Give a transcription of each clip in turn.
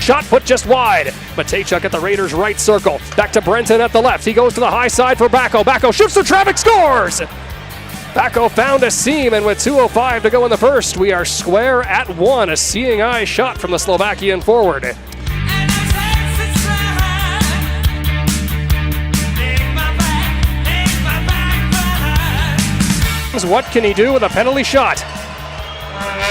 shot put just wide. But Tate at the Raiders' right circle. Back to Brenton at the left. He goes to the high side for Bacco. Bacco shoots through traffic, scores! Bacco found a seam, and with 2:05 to go in the first, we are square at one. A seeing eye shot from the Slovakian forward. What can he do with a penalty shot?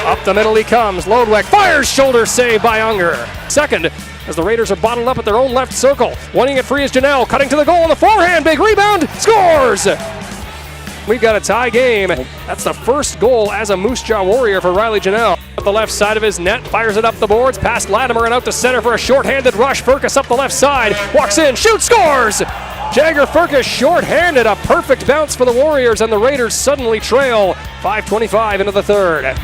Up the middle he comes. Lodwick fires, shoulder save by Unger. Second, as the Raiders are bottled up at their own left circle. Wanting it free is Janelle, cutting to the goal on the forehand. Big rebound, scores! We've got a tie game. That's the first goal as a Moose Jaw Warrior for Riley Janelle. At the left side of his net, fires it up the boards, past Latimer and out to center for a short-handed rush. Furcus up the left side, walks in, shoots, scores! Jagger Furcus short-handed, a perfect bounce for the Warriors, and the Raiders suddenly trail 5:25 into the third.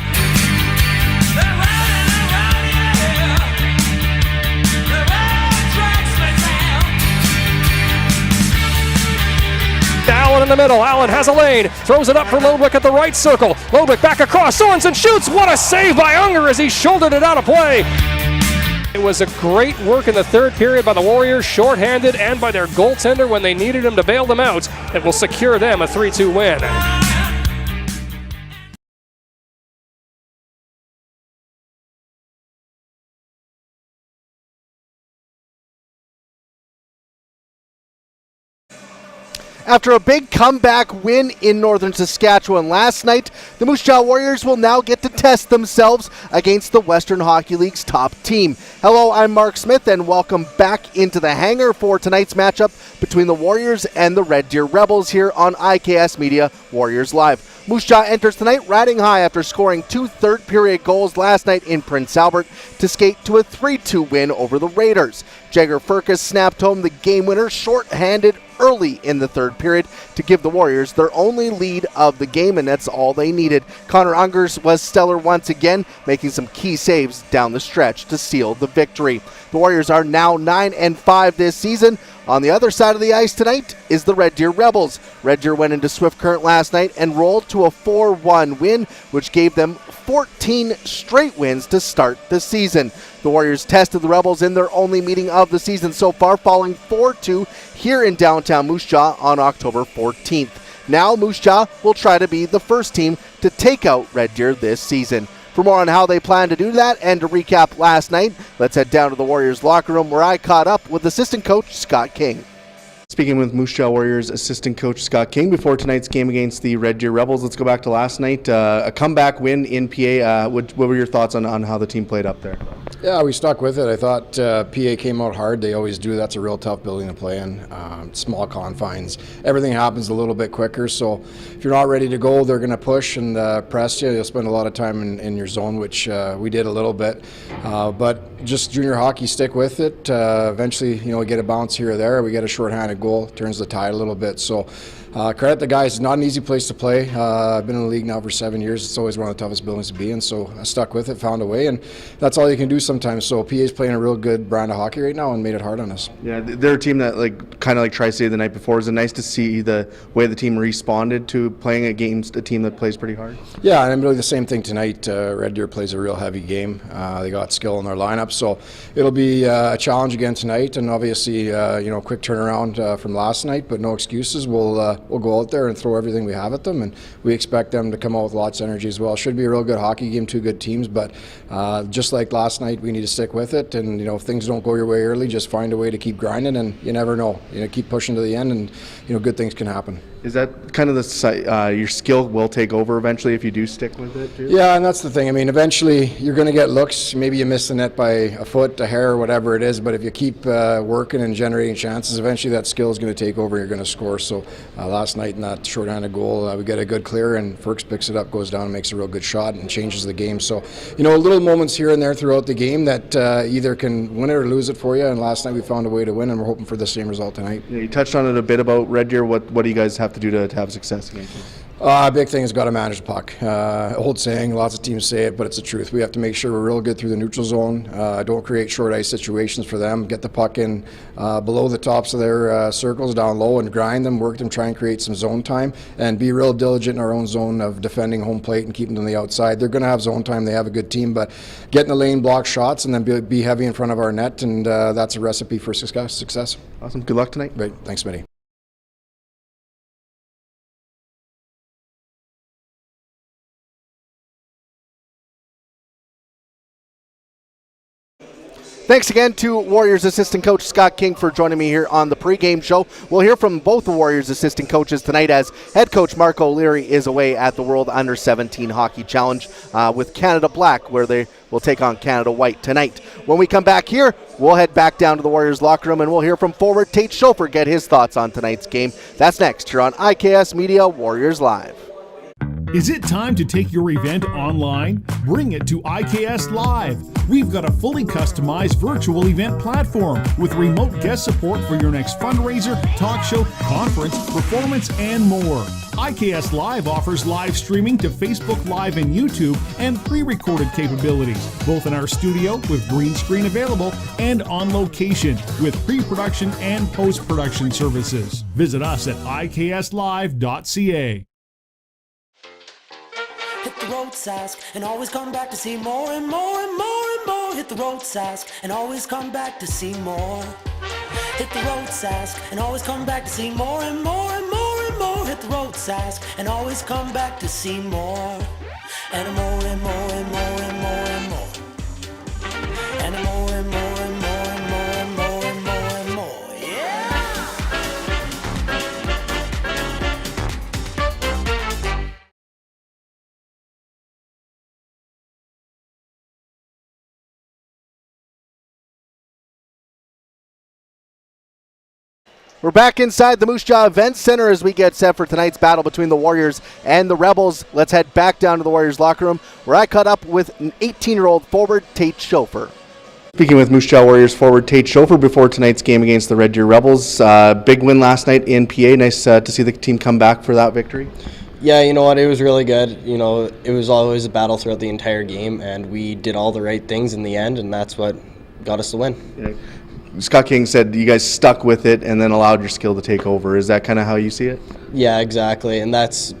Allen in the middle. Allen has a lane. Throws it up for Lodwick at the right circle. Lodwick back across. Sorensen shoots. What a save by Unger as he shouldered it out of play. It was a great work in the third period by the Warriors, shorthanded, and by their goaltender when they needed him to bail them out. It will secure them a 3-2 win. After a big comeback win in Northern Saskatchewan last night, the Moose Jaw Warriors will now get to test themselves against the Western Hockey League's top team. Hello, I'm Marc Smith, and welcome back into the hangar for tonight's matchup between the Warriors and the Red Deer Rebels here on IKS Media Warriors Live. Moose Jaw enters tonight riding high after scoring 2 third-period goals last night in Prince Albert to skate to a 3-2 win over the Raiders. Jagger Furcus snapped home the game winner short-handed early in the third period to give the Warriors their only lead of the game, and that's all they needed. Connor Ungers was stellar once again, making some key saves down the stretch to seal the victory. The Warriors are now 9-5 this season. On the other side of the ice tonight is the Red Deer Rebels. Red Deer went into Swift Current last night and rolled to a 4-1 win, which gave them 14 straight wins to start the season. The Warriors tested the Rebels in their only meeting of the season so far, falling 4-2 here in downtown Moose Jaw on October 14th. Now Moose Jaw will try to be the first team to take out Red Deer this season. For more on how they plan to do that and to recap last night, let's head down to the Warriors locker room where I caught up with assistant coach Scott King. Speaking with Moose Jaw Warriors assistant coach Scott King before tonight's game against the Red Deer Rebels, let's go back to last night. A comeback win in PA. What were your thoughts on how the team played up there? Yeah, we stuck with it. I thought PA came out hard. They always do. That's a real tough building to play in. Small confines. Everything happens a little bit quicker. So if you're not ready to go, they're going to push and press you. You'll spend a lot of time in your zone, which we did a little bit. But just junior hockey, stick with it. Eventually, we get a bounce here or there. We get a shorthanded goal, turns the tide a little bit. So credit the guys. It's not an easy place to play. I've been in the league now for 7 years. It's always one of the toughest buildings to be in. So I stuck with it, found a way, and that's all you can do sometimes. So PA's playing a real good brand of hockey right now and made it hard on us. Yeah, they're a team that kind of like Tri-City the night before. Is it nice to see the way the team responded to playing against a team that plays pretty hard? Yeah, and I'm really the same thing tonight. Red Deer plays a real heavy game. They got skill in their lineup, so it'll be a challenge again tonight. And obviously, quick turnaround from last night, but no excuses. We'll go out there and throw everything we have at them, and we expect them to come out with lots of energy as well. Should be a real good hockey game, two good teams, but just like last night, we need to stick with it. And if things don't go your way early, just find a way to keep grinding, and you never know. Keep pushing to the end, and good things can happen. Is that kind of your skill will take over eventually if you do stick with it too? Yeah, and that's the thing. I mean, eventually you're going to get looks. Maybe you miss the net by a foot, a hair, whatever it is. But if you keep working and generating chances, eventually that skill is going to take over and you're going to score. So last night in that short-handed goal, we get a good clear, and Ferks picks it up, goes down, and makes a real good shot, and changes the game. So, little moments here and there throughout the game that either can win it or lose it for you. And last night we found a way to win, and we're hoping for the same result tonight. Yeah, you touched on it a bit about Red Deer. What do you guys have to do to have success against them? Big thing is got to manage the puck. Old saying, lots of teams say it, but it's the truth. We have to make sure we're real good through the neutral zone. Don't create short ice situations for them. Get the puck in below the tops of their circles, down low, and grind them, work them, try and create some zone time, and be real diligent in our own zone of defending home plate and keeping them on the outside. They're going to have zone time. They have a good team, but get in the lane, block shots, and then be heavy in front of our net, and that's a recipe for success. Awesome. Good luck tonight. Great. Thanks, Smitty. Thanks again to Warriors assistant coach Scott King for joining me here on the pregame show. We'll hear from both the Warriors assistant coaches tonight as head coach Mark O'Leary is away at the World Under-17 Hockey Challenge with Canada Black, where they will take on Canada White tonight. When we come back here, we'll head back down to the Warriors locker room and we'll hear from forward Tate Schofer get his thoughts on tonight's game. That's next here on IKS Media Warriors Live. Is it time to take your event online? Bring it to IKS Live. We've got a fully customized virtual event platform with remote guest support for your next fundraiser, talk show, conference, performance, and more. IKS Live offers live streaming to Facebook Live and YouTube and pre-recorded capabilities, both in our studio with green screen available and on location with pre-production and post-production services. Visit us at ikslive.ca. Hit the road, Sask, and always come back to see more and more and more and more. Hit the road, Sask, and always come back to see more. Hit the road, Sask, and always come back to see more and more and more and more. Hit the road, Sask, and always come back to see more. And more and more and more and more and more. And more and more and more and more and more and more and more. Yeah! We're back inside the Moose Jaw Event Center as we get set for tonight's battle between the Warriors and the Rebels. Let's head back down to the Warriors locker room where I caught up with an 18-year-old forward, Tate Schofer. Speaking with Moose Jaw Warriors forward Tate Schofer before tonight's game against the Red Deer Rebels. Big win last night in PA. Nice to see the team come back for that victory. Yeah, you know what, it was really good. You know, it was always a battle throughout the entire game, and we did all the right things in the end, and that's what got us the win. Yeah. Scott King said you guys stuck with it and then allowed your skill to take over. Is that kind of how you see it? Yeah, exactly, and that's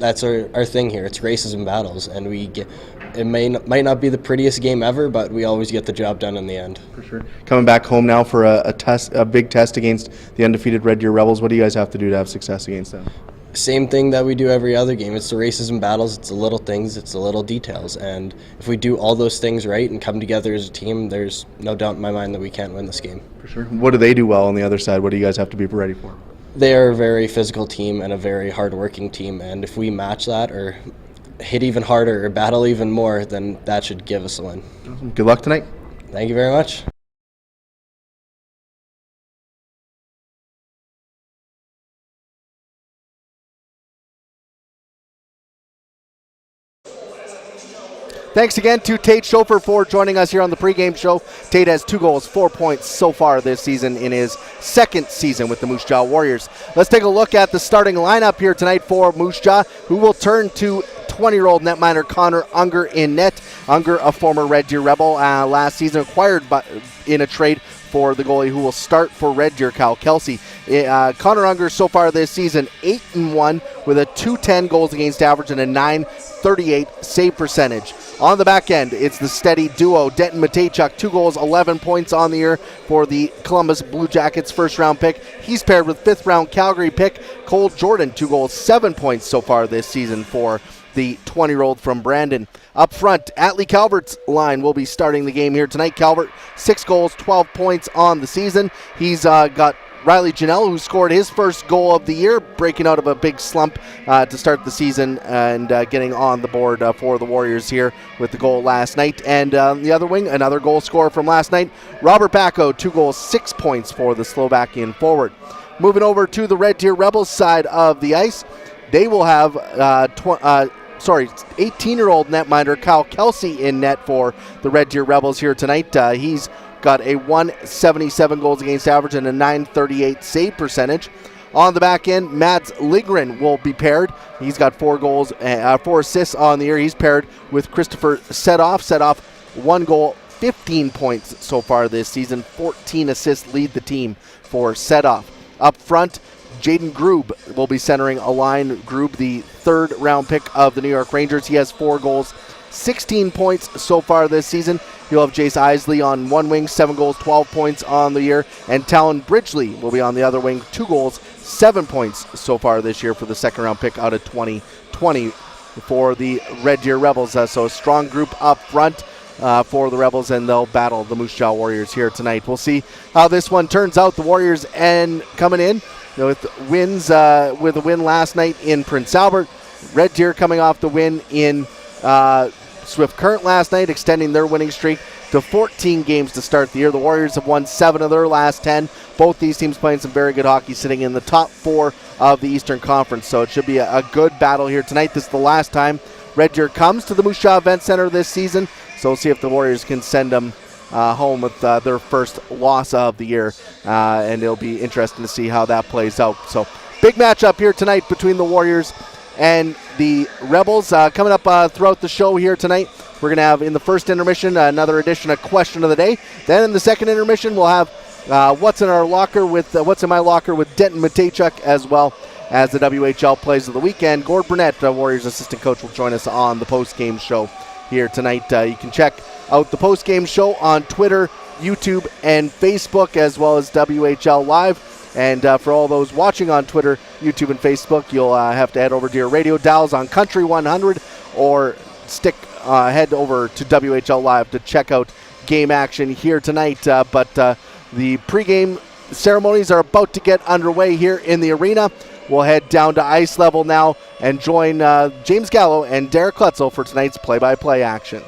our thing here. It's races and battles, and it might not be the prettiest game ever, but we always get the job done in the end. For sure. Coming back home now for a big test against the undefeated Red Deer Rebels. What do you guys have to do to have success against them? Same thing that we do every other game. It's the races and battles, it's the little things, it's the little details. And if we do all those things right and come together as a team, there's no doubt in my mind that we can't win this game. For sure. What do they do well on the other side? What do you guys have to be ready for? They are a very physical team and a very hard-working team. And if we match that or hit even harder or battle even more, then that should give us a win. Awesome. Good luck tonight. Thank you very much. Thanks again to Tate Schofer for joining us here on the pregame show. Tate has 2 goals, 4 points so far this season in his second season with the Moose Jaw Warriors. Let's take a look at the starting lineup here tonight for Moose Jaw, who will turn to 20-year-old netminder Connor Unger in net. Unger, a former Red Deer Rebel, last season acquired in a trade for the goalie who will start for Red Deer, Kyle Kelsey. Connor Unger so far this season 8-1 with a .210 goals against average and a .938 save percentage. On the back end, it's the steady duo Denton Matejchuk, 2 goals, 11 points on the year for the Columbus Blue Jackets first-round pick. He's paired with fifth-round Calgary pick Cole Jordan, 2 goals, 7 points so far this season for the 20-year-old from Brandon. Up front, Atlee Calvert's line will be starting the game here tonight. Calvert, 6 goals, 12 points on the season. He's got Riley Janelle, who scored his first goal of the year, breaking out of a big slump to start the season and getting on the board for the Warriors here with the goal last night. And the other wing, another goal scorer from last night, Robert Bacco, 2 goals, 6 points for the Slovakian forward. Moving over to the Red Deer Rebels side of the ice, they will have 18-year-old netminder Kyle Kelsey in net for the Red Deer Rebels here tonight. He's got a .177 goals against average and a .938 save percentage. On the back end, Mads Ligren will be paired. He's got 4 assists on the year. He's paired with Christopher Setoff. Setoff, 1 goal, 15 points so far this season. 14 assists lead the team for Setoff. Up front, Jaden Grube will be centering a line. Grube, the 3rd round pick of the New York Rangers. He has 4 goals, 16 points so far this season. You'll have Jace Isley on one wing, 7 goals, 12 points on the year. And Talon Bridgley will be on the other wing, 2 goals, 7 points so far this year for the 2nd round pick out of 2020 for the Red Deer Rebels. So a strong group up front for the Rebels, and they'll battle the Moose Jaw Warriors here tonight. We'll see how this one turns out. The Warriors coming in with wins, with a win last night in Prince Albert. Red Deer coming off the win in Swift Current last night, extending their winning streak to 14 games to start the year. The Warriors have won 7 of their last 10. Both these teams playing some very good hockey, sitting in the top 4 of the Eastern Conference. So it should be a good battle here tonight. This is the last time Red Deer comes to the Moose Jaw Event Center this season. So we'll see if the Warriors can send them home with their first loss of the year. And it'll be interesting to see how that plays out. So big matchup here tonight between the Warriors and the Rebels. Coming up throughout the show here tonight, we're going to have in the first intermission another edition of Question of the Day. Then in the second intermission, we'll have What's in My Locker with Denton Matejchuk, as well as the WHL Plays of the Weekend. Gord Burnett, Warriors assistant coach, will join us on the post-game show here tonight. You can check out the post-game show on Twitter, YouTube, and Facebook, as well as WHL Live. And for all those watching on Twitter, YouTube, and Facebook, you'll have to head over to your radio dials on Country 100 or head over to WHL Live to check out game action here tonight. But the pregame ceremonies are about to get underway here in the arena. We'll head down to ice level now and join James Gallo and Derek Klutzel for tonight's play-by-play action.